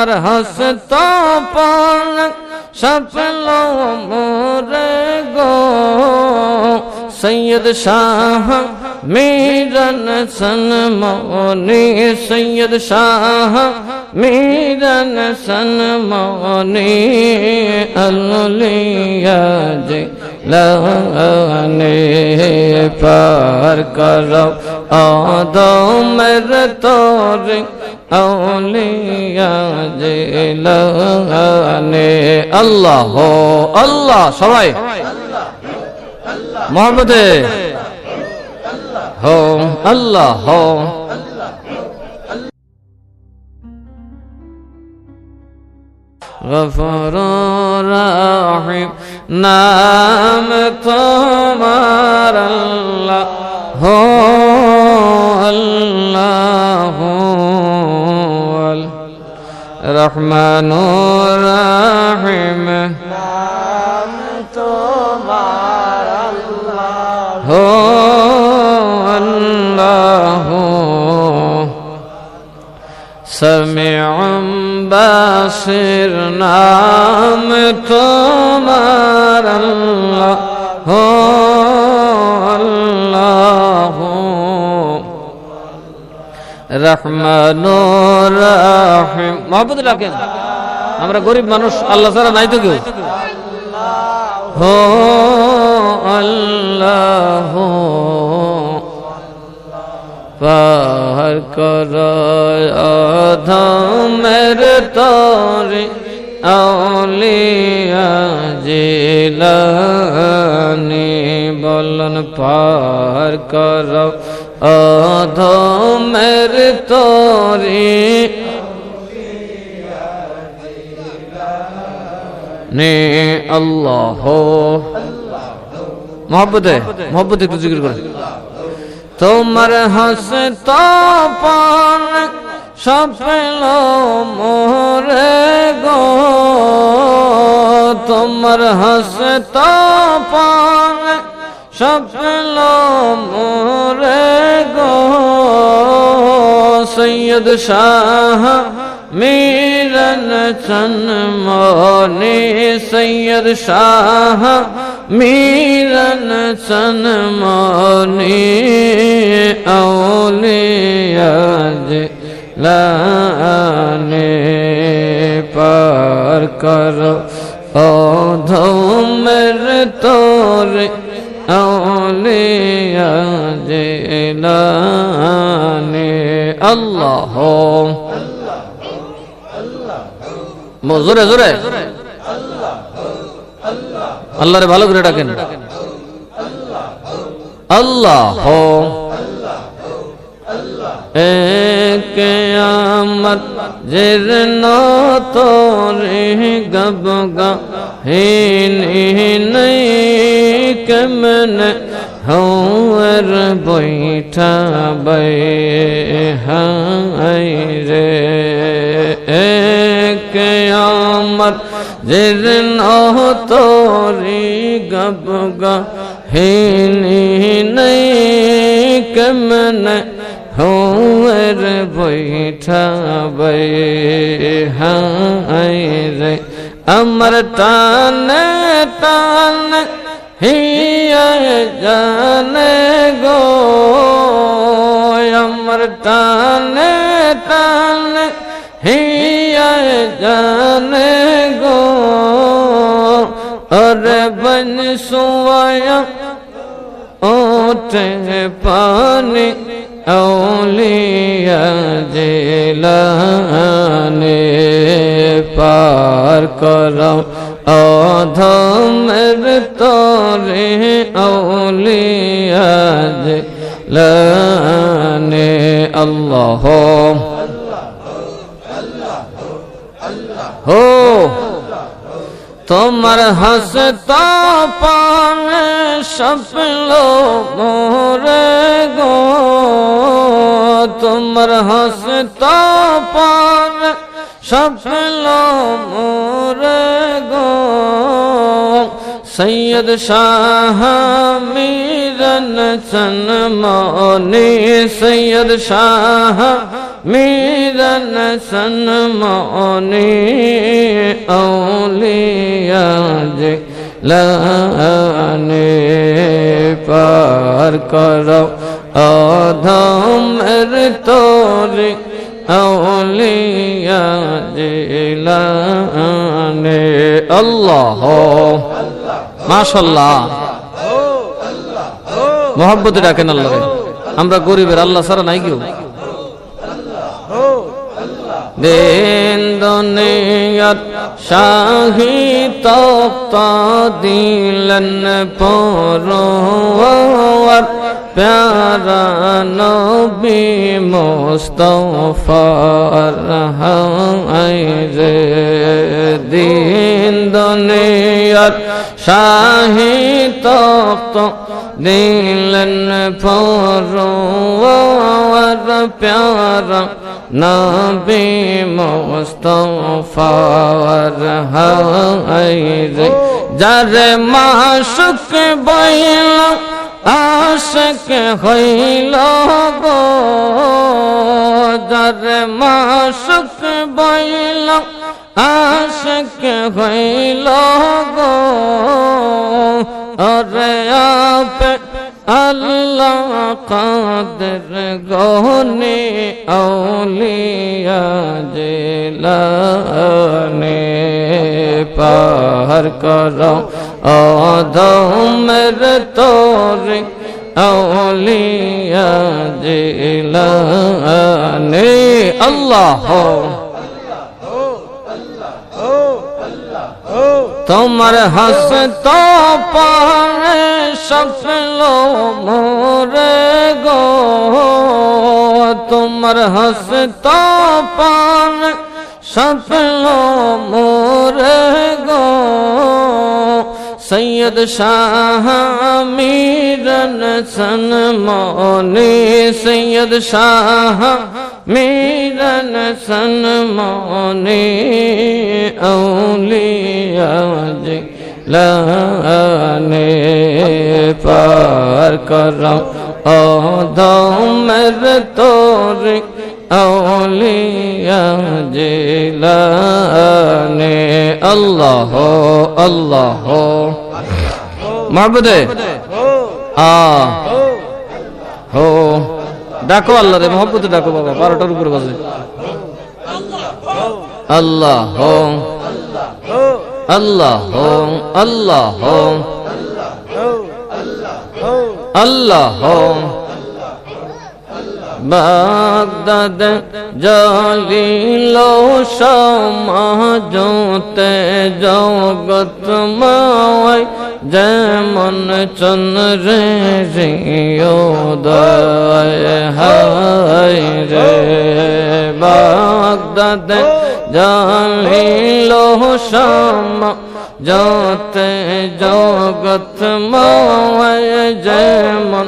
আমার হস্ত পালক সফল মোরে গো সৈয়দ শাহ মিরন সনমনি সৈয়দ শাহ মিরন সনমনি আউলিয়া জিলানী পার করো আদমের তরে আউলিয়া জিলানী আল্লাহ আল্লাহ সবাই মোহাম্মদে হো আল্লাহ হো গফুর রহিম নাম তোমার আল্লাহ হো আল্লাহ রহমানুর রহিম নাম তোমার আল্লাহ হো আল্লাহ সামিউম বাসির নাম তোমার আল্লাহ হো আল্লাহ রহমানুর রহিম মোহাম্মদ রাখেন আমরা গরিব মানুষ আল্লাহ ছাড়া নাই তো কেউ হো আল্লাহ পার করো আদমের তরে আউলিয়া জিলানী বলন পার করো আদমের তরে নে আল্লাহ মোহাম্মদে মোহাম্মদ একটু জিকির করে তোমার হস্ত পালক সফল মোরে গো তোমার হস্ত পালক সফল মোরে গো সৈয়দ শাহ মিরন সনমনি সৈয়দ শাহ মিরন সনমনি আউলিয়া জিলানী পার করো আদমের তরে আউলিয়া জিলানী আল্লাহ জোরে জোরে আল্লাহরে ভালো করে ডাকেন আল্লাহ কিয়ামত জিরন তোরে গবগা হিনি নাই কেমন হওয়ার বৈঠা বে হায় রে কিয়ামত জিরন তোরে গবগা হিনি নাই কেমন হওয়ার বৈঠা বে হায় রে আমার টানে টানে হিয়া জানে গো আমার টানে টানে হিয়া জানে গো अरे बन सुवाया ओटे पानी औलिया जिलानी पार करो अधमेर तोरे औलिया जिलानी अल्लाह हो তোমার হস্ত পানে সফল মোরে গো তোমার হস্ত পানে সফল মোরে গো সৈয়দ শাহ মিরন সনমনি সৈয়দ শাহ মিরন সনমনি আউলিয়া জিলানি পার করো অধমের তোরে আউলিয়া জিলানি আল্লাহ মাশাআল্লাহ মোহাব্বতে ডাকেন আল্লাহকে আমরা গরিবের আল্লাহ ছাড়া নাই কেউ দিন দুনিয়াত শাহী তখ্ত দিলেন পরওয়ার প্যারা নবী মুস্তাফার হায়রে দিন দুনিয়ার শাহী তখ্ত দিলেন পরওয়ার প্যারা নবী মুস্তাফার হায়রে যারে মাশুক বইল আশিক হইল গো যারে মাশুক বইল আশিক হইল গো আরে আপে আল্লাহ কাদের গনে আউলিয়া জিলানি পার করো অধমের তোরে আউলিয়া জিলানি আল্লাহ তোমার হাসত পারে সফল মোরে গো তোমার হাসত পারে সফল মোরে গো সৈয়দ শাহ মিরন সনমনি সৈয়দ শাহ মিরন সনমনি আউলিয়া জিলানি পার করো অধমের তোরে আউলিয়া জিলানি আল্লাহ আল্লাহ মাহবুদে হো ডাকো আল্লাহ রে মোহব্বতে ডাকো বাবা 12টার উপরে বাজে আল্লাহ আল্লাহ আল্লাহ আল্লাহ বাগদাদ জলিল সমাজতে জগৎময় যেমন চন্দ্রে উদয় হয় রে বাগদাদ জলিল সমাজতে জগৎময় যেমন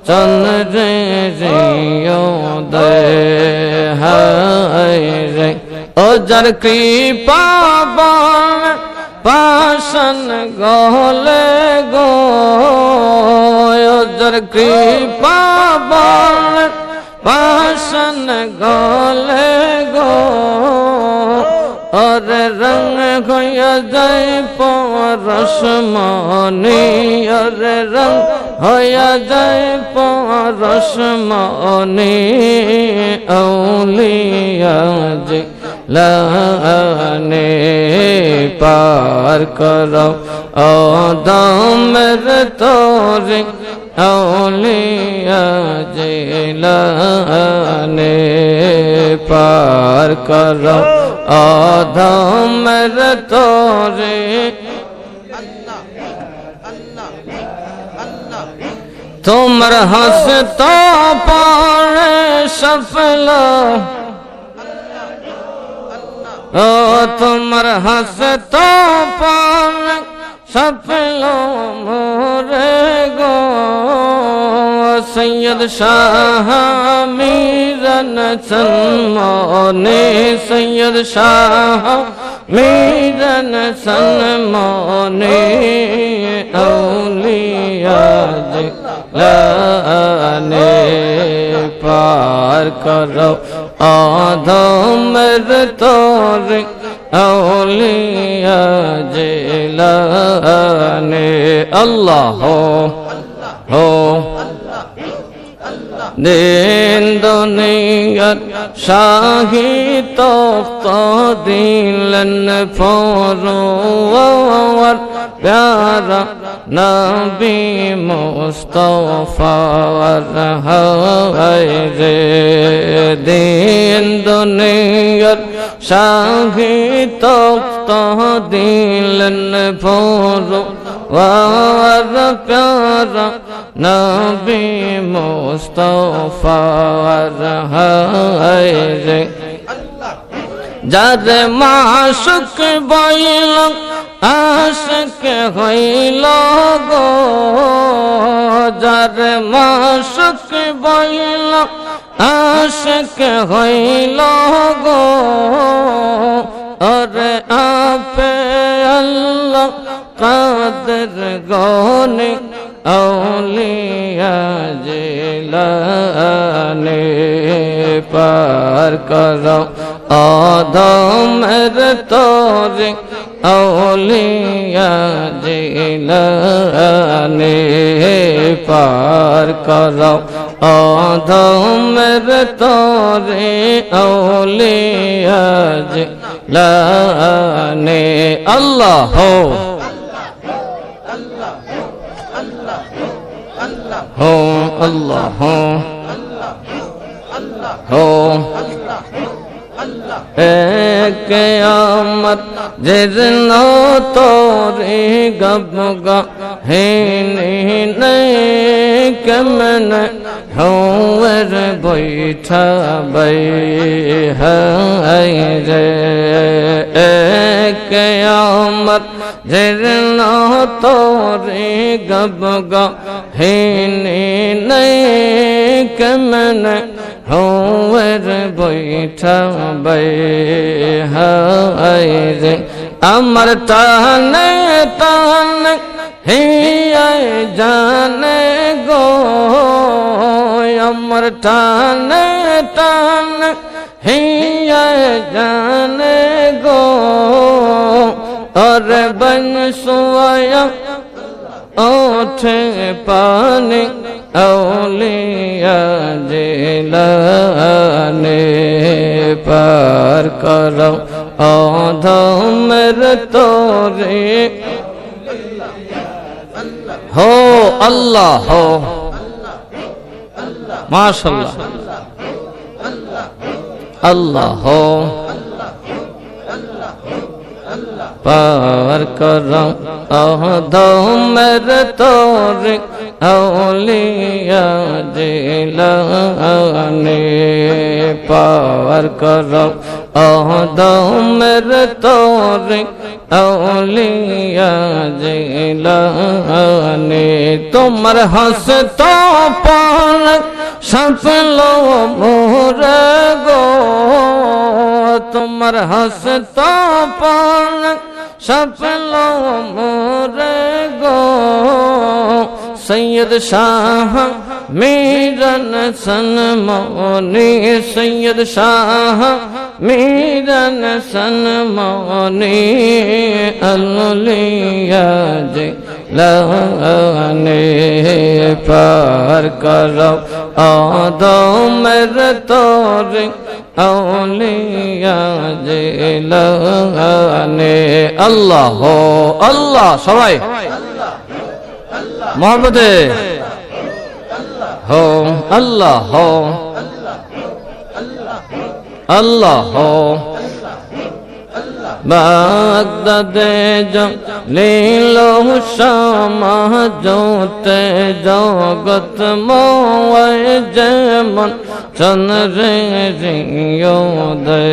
চন্দ্রে উদয় হয় রে ও যার কৃপা পাশন গলে গো ও যার কৃপা পাশন গলে গো और रंग होया जाए परशमनी और रंग होया जाए परशमनी औलिया जिलानी पार करो अदमेर तोरे औलिया जिलानी पार करो अधमर तोरे तुमर हंसता पारे सफल ओ तुमर हंसता पारे सफल मोरे गो सैयद शाह मीरन सनमनी सैयद शाह मीरन सनमनी औलिया जिलानी पार करो আদমের তোরে আউলিয়া জিলানী আল্লাহ হো দিন দুনিয়ার শাহী তখ্ত দিলেন ফরওয়ার প্যারা নবী মুস্তাফার হায় রে দিন দুনিয়ার শাহী তখ্ত দিলেন ফরওয়ার প্যারা নবী মুস্তাফার হায় রে যার মাশুক বইল আশিক হইল গো যার মাশুক বইল আশিক হইল গো ওরে আপে আল্লাহ কাদের গনি আউলিয়া জিলানী পার করো আদমের তোরে আউলিয়া জিলানী পার করো আদমের তোরে আউলিয়া জিলানী আল্লাহ हो अल्लाह हो क़यामत जिनो तोरे गबगा है नहीं कमन होवर बैठा बै है रे क़यामत जिनो तोरे गबगा है नहीं कमन होवर बैठा बै हाय रे अमर ताने ताने ही जाने गो अमर ताने ताने ही जाने गो और बन सुया ओठे पानी औलिया जिलानी पार करो आदमेर तोरे हो अल्लाह हो माशाअल्लाह अल्लाह हो पार करो आदमेर तोरे औलिया जिलानी पार करो आदमेर तोरे औलिया जिलानी तुम्हार हंसता पान सफलो मोर गो तुम्हार हंसता पान सफलो मोर गो सैयद शाह मीरन सनमोनी सैयद शाह मीरन सनमोनी औलिया जिलानी पार करो आदमेर तोरे औलिया जिलानी अल्लाह हो अल्लाह सबाई मोहब्बत हो अल्लाह हो अल्लाह हो बागदादे लीलो शामा जोते जगत मोय जेमन चंद्रे रियोदय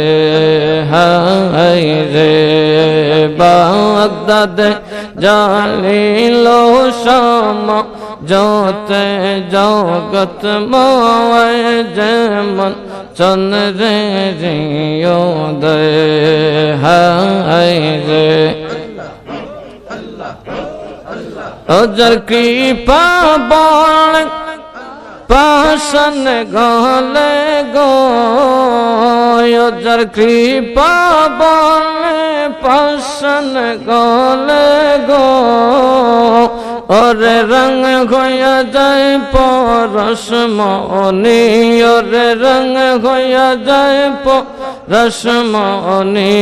हाय रे बागदादे लीलो शामा जोते जगत मोय जेमन चंद्रे रियोदय हाय रे अजर की पाबन পাশান গলে গো যার কৃপা বলে পাশান গলে গো ওরে রঙ হইয়া যায় পরশমণি ওরে রঙ হইয়া যায় পরশমণি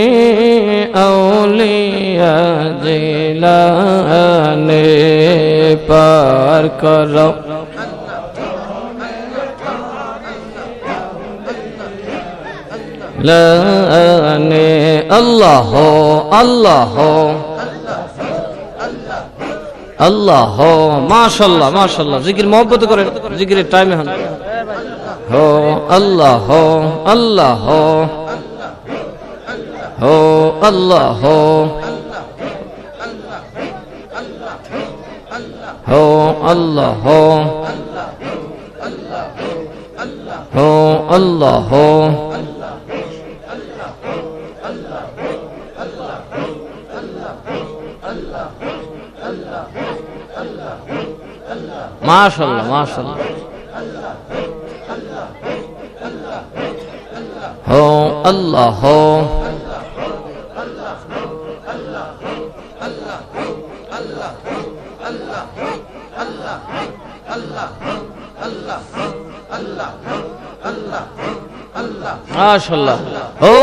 আউলিয়া জিলানে পার করো লানে আল্লাহ আল্লাহ আল্লাহ মাশাআল্লাহ মাশাআল্লাহ জিকির মহব্বত করেন জিকিরের টাইমে হন হো আল্লাহ হো আল্লাহ হো হো আল্লাহ হো হো আল্লাহ হো হো আল্লাহ হো মাশাআল্লাহ মাশাআল্লাহ হো আল্লাহ হো মাশাআল্লাহ হো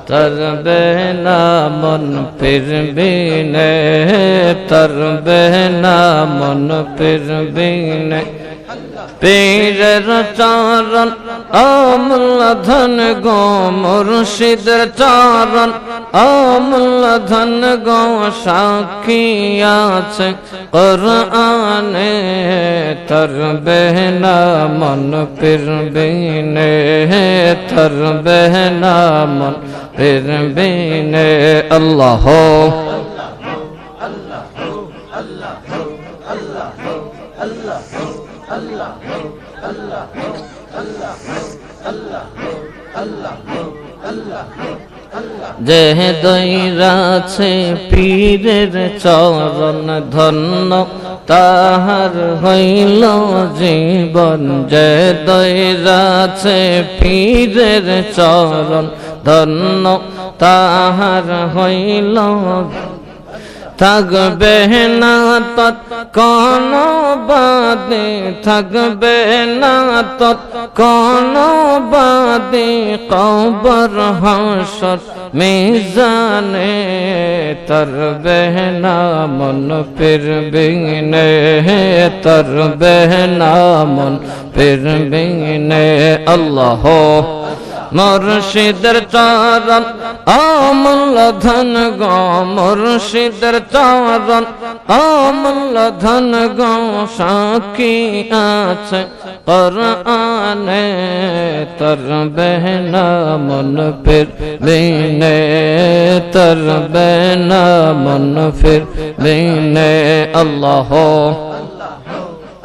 तरबे ना मन फिर भी ने तरबे ना मन फिर भी ने पीर चारण अमल धन गो मुर्शिद चारण अमल धन गो साखिया से कुराने तरबे ना मन फिर भी ने तरबे ना मन फिर भी ने अल्लाह हो যেহ দৈরাছে পীরের চরণ ধন্য তাহার হইল জীবন যে দৈরাছে পীরের চরণ ধন্য তাহার হইল থাকবে না তৎ কোন বাদে থাকবে না তৎ কোন বাদে কবর হাসর মিজানে तरबे ना मन फिर बिने तरबे ना मन फिर बिने अल्लाह मुर्शिदर चरण अमूल्य धन गो मुर्शिदर चरण अमूल्य धन गो साखी आछे कुराने तरबे ना मन फिर बिने तरबे ना मन फिर बिने अल्लाह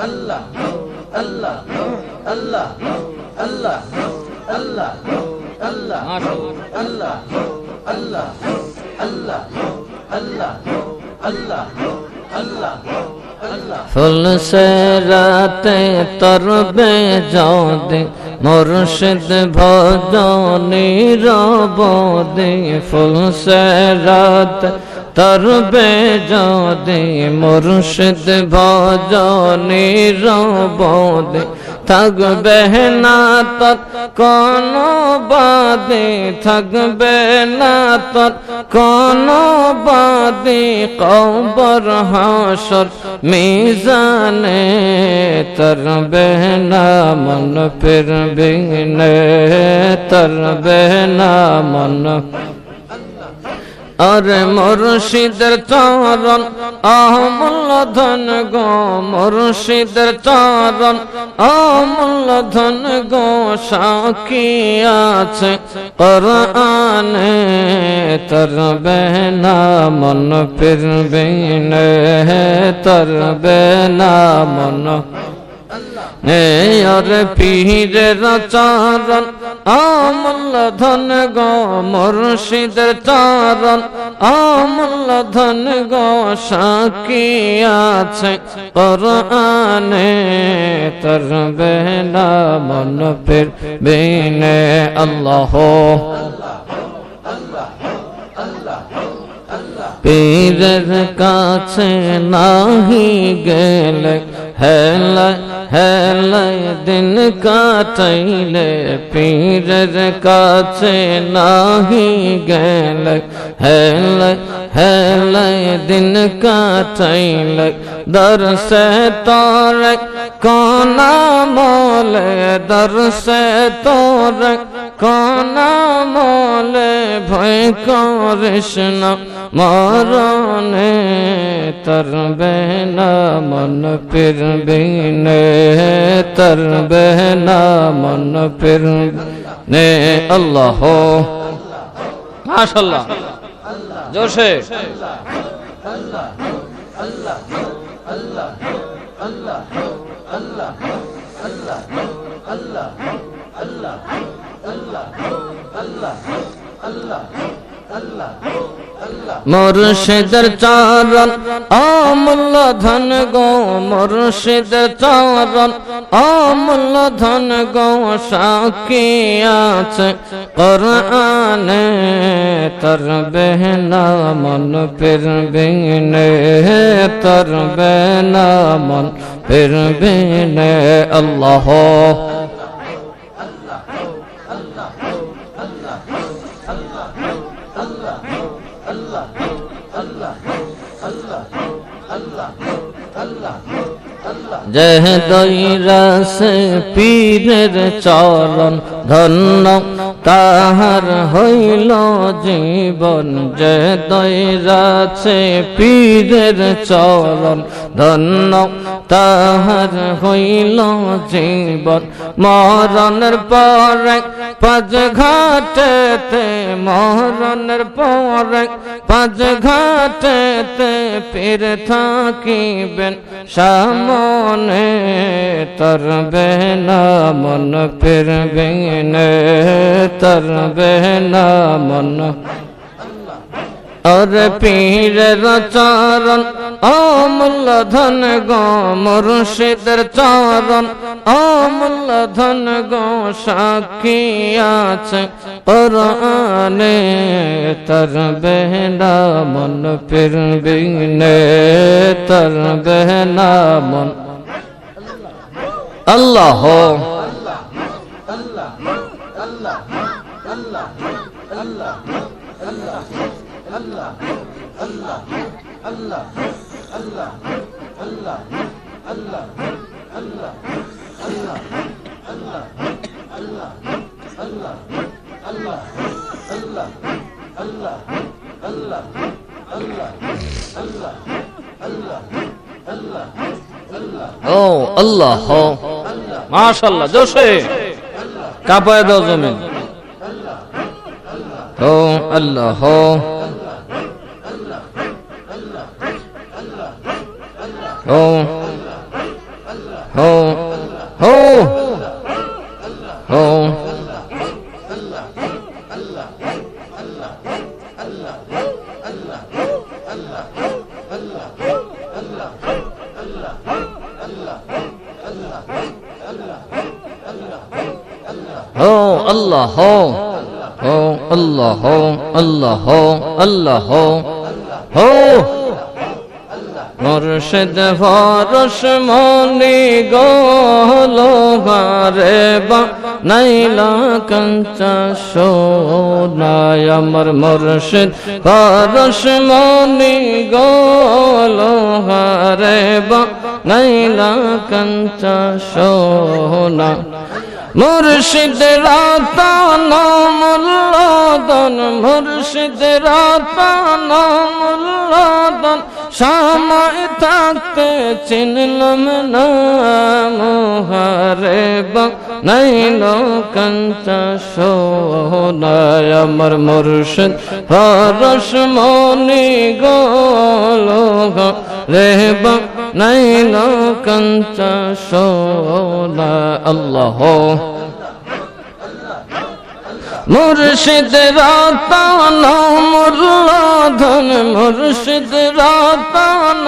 अल्लाह अल्लाह अल्लाह अल्लाह अल्लाह अल्लाह अल्लाह अल्लाह अल्लाह अल्लाह अल्लाह अल्लाह फुल से राते तरबे जादे मुर्शिद भजनी रबदे फुल से रात तरबे जादे मुर्शिद भजनी रबदे থাকবে না তৎ কোন বাদে থাকবে না তৎ কোন বাদে কবর হাসর মিজানে तरबे না মন फिर बिने तरबे না মন अरे मुर्शिदर चरण अमूल्य धन गो मुर्शिदर चरण अमूल्य धन गो साखी आछे कुराने तरबे ना मन फिर बिने तरबे ना मन আর পীরের চরণ আমল ধন গো মুর্শিদের চরণ আমল ধন গো সাক্ষী আছে কোরআনে তরবে না মন পীর বিনে আল্লাহ পীরের কাছে নাহি গেলে হেলা হেলাই দিন কাটাইলে পীরের কাছে নাহি গেলে হেলাই হেলাই দিন কাটাইলে দরসে তোরে কোনা মোলে দরসে তোরে কোনা মোলে ভয় করিস না মরণে তরবে না মন পীর বিনে তরবে না মন পীর নে আল্লাহ মাশাআল্লাহ জোশে মুর্শিদের চরণ আমল ধন গো মুর্শিদের চরণ আমল ধন গো সাক্ষী আছে কোরআনে তরবে না মন পীর বিনে তরবে না মন পীর বিনে আল্লাহ जह दईरस पीरेर चरण धन्य ताहार हईल जीवन जह दईरस पीरेर चरण धन्य ताहार हईल जीवन मरणेर परे पाँच घाटेते मरणेर परे पाँच घाटेते पीर थाकिबेन सामने तरबे ना मन पीर बिने तरबे ना मन और पीरेर चरण আমল ধন গো মুর্শিদের চরণ আমল ধন গো সাক্ষী আছে কোরআনে তরবে না মন পীর বিনে তরবে না মন আল্লাহ ও আল্লাহ মাশাআল্লাহ জোশে কাঁপায় দাও জমিন ও আল্লাহ ও ও ও ও আল্লাহ ও আল্লাহ আল্লাহ আল্লাহ ও মুর্শিদ ফারস মনি গোলো গারে বা নাইলা কাঞ্চা সোনায় আমার মুর্শিদ ফারস মনি গোলো গারে বা নাইলা কাঞ্চা সোনা মুর্শিদ রাতান মুল্লাদন মুর্শিদ রাতান মুল্লাদন সময় থাকতে চিনলাম না মোহারে বানাইল কাঞ্চা সোনায় আমার মুর্শিদ ফারস মনি গোলো রে নাইল কাঞ্চা সোনা আল্লাহ মুর্শিদ রতন মূল্যধন মুর্শিদ রতন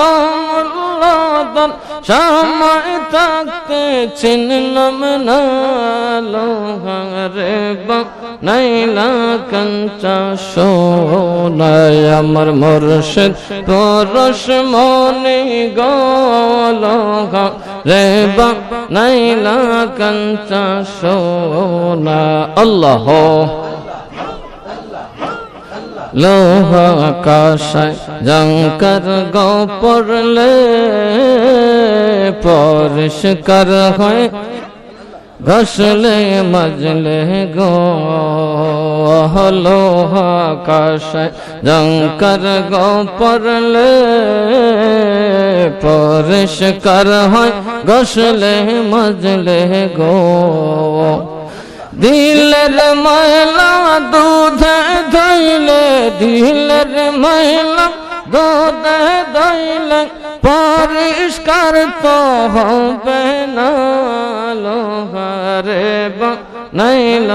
মূল্যধন সময় থাকতে চিনলাম না লোহারে নাইলা কাঞ্চা সোনায় আমার মুর্শিদ পরশ মনে গোলহা রে নাইলা কাঞ্চা সোনা আল্লাহ লোহা আকাশায় জঙ্কর গো পড়লে পরিষ্কার হয় ঘষলে মজলে গো লোহা আকাশায় জঙ্কর গো পড়লে পরিষ্কার হয় ঘষলে মজলে গো দিলের ময়লা দুধে ধইলে দিলের ময়লা দুধে ধইলে পরিষ্কার তো হবে না লোহারে নাইল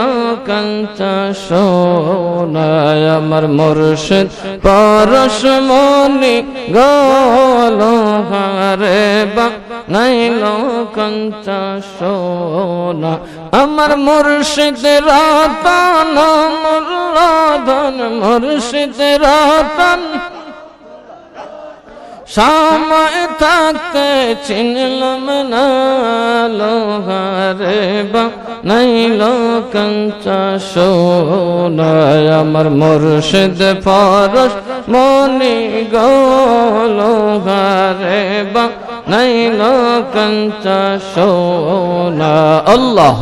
কাঞ্চা সোনায় আমার মুর্শিদ পরশ মনি গো লোহারে নাইল কাঞ্চা সোনা আমার মুর্শিদ রতন মূল্যধন মুর্শিদ রতন সময় থাকতে চিনলাম না লোহারে নাইল কাঞ্চা সোনায় আমার মুর্শিদ পরশ মনি গো লোহারে নাইল কাঞ্চা সোনা আল্লাহ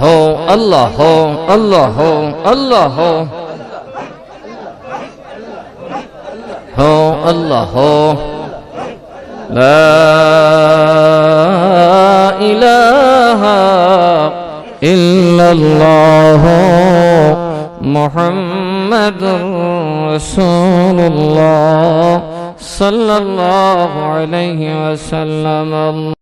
हो अल्लाह हो अल्लाह हो अल्लाह हो हो अल्लाह हो ला इलाहा इल्लल्लाह मुहम्मदुर रसूलुल्लाह सल्लल्लाहु अलैहि वसल्लम।